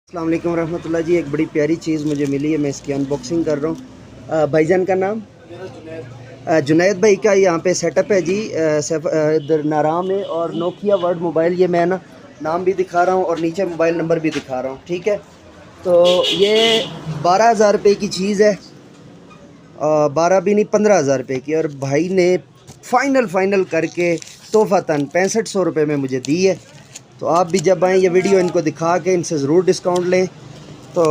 अस्सलाम वालेकुम रहमतुल्लाह जी। एक बड़ी प्यारी चीज़ मुझे मिली है, मैं इसकी अनबॉक्सिंग कर रहा हूँ। भाईजान का नाम जुनैद भाई का यहाँ पे सेटअप है जी। इधर नाराम में और नोकिया वर्ड मोबाइल, ये मैं ना नाम भी दिखा रहा हूँ और नीचे मोबाइल नंबर भी दिखा रहा हूँ, ठीक है। तो ये 12,000 रुपये की चीज़ है, 12 भी नहीं 15,000 रुपये की, और भाई ने फाइनल करके तोहफ़तन 6500 रुपये में मुझे दी है। तो आप भी जब आएँ ये वीडियो इनको दिखा के इनसे ज़रूर डिस्काउंट लें। तो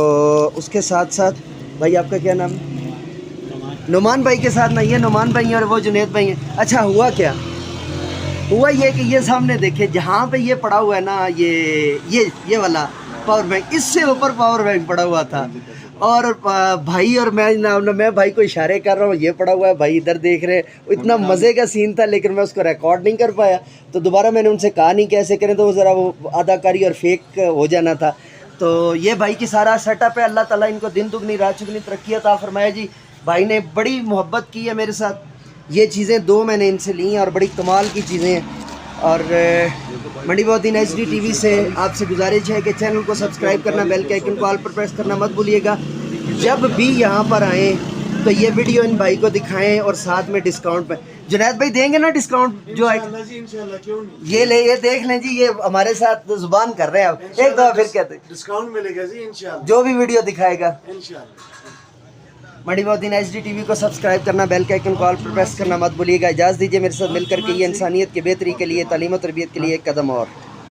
उसके साथ साथ भाई आपका क्या नाम है? नुमान भाई के साथ नहीं है, नुमान भाई हैं और वो जुनैद भाई हैं। अच्छा, हुआ क्या? हुआ ये कि ये सामने देखे जहाँ पे ये पड़ा हुआ है ना, ये वाला पावर बैंक, इससे ऊपर पावर बैंक पड़ा हुआ था। और भाई और मैं भाई को इशारे कर रहा हूँ, ये पड़ा हुआ है, भाई इधर देख रहे हैं। इतना मज़े का सीन था, लेकिन मैं उसको रिकॉर्ड नहीं कर पाया। तो दोबारा मैंने उनसे कहा नहीं कैसे करें, तो वो ज़रा वो अदाकारी और फेक हो जाना था। तो ये भाई की सारा सेटअप है। अल्लाह ताला इनको दिन दुगनी रात चुगनी तरक्की अता फरमाए जी। भाई ने बड़ी मोहब्बत की है मेरे साथ। ये चीज़ें दो मैंने इनसे ली हैं और बड़ी कमाल की चीज़ें हैं। और मंडी बहुद्दीन HD TV से आपसे गुजारिश है कि चैनल को सब्सक्राइब करना, बेल के आइकन को ऑल पर प्रेस करना मत भूलिएगा। जब भी यहाँ पर आएँ तो ये वीडियो इन भाई को दिखाएं और साथ में डिस्काउंट पे जुनैद भाई देंगे ना डिस्काउंट जो है। ये ले, ये देख लें जी, ये हमारे साथ जुबान कर रहे हैं। अब एक दफ़ा फिर कहते हैं डिस्काउंट मिलेगा जी इंशाल्लाह, जो भी वीडियो दिखाएगा। इंशाल्लाह। मंडी बहुद्दीन HD TV को सब्सक्राइब करना, बेल के आइकन को ऑल पर प्रेस करना मत भूलिएगा। इजाज़त दीजिए मेरे साथ मिलकर के ये इंसानियत की बेहतरी के लिए, तालीम और तरबियत के लिए एक कदम और।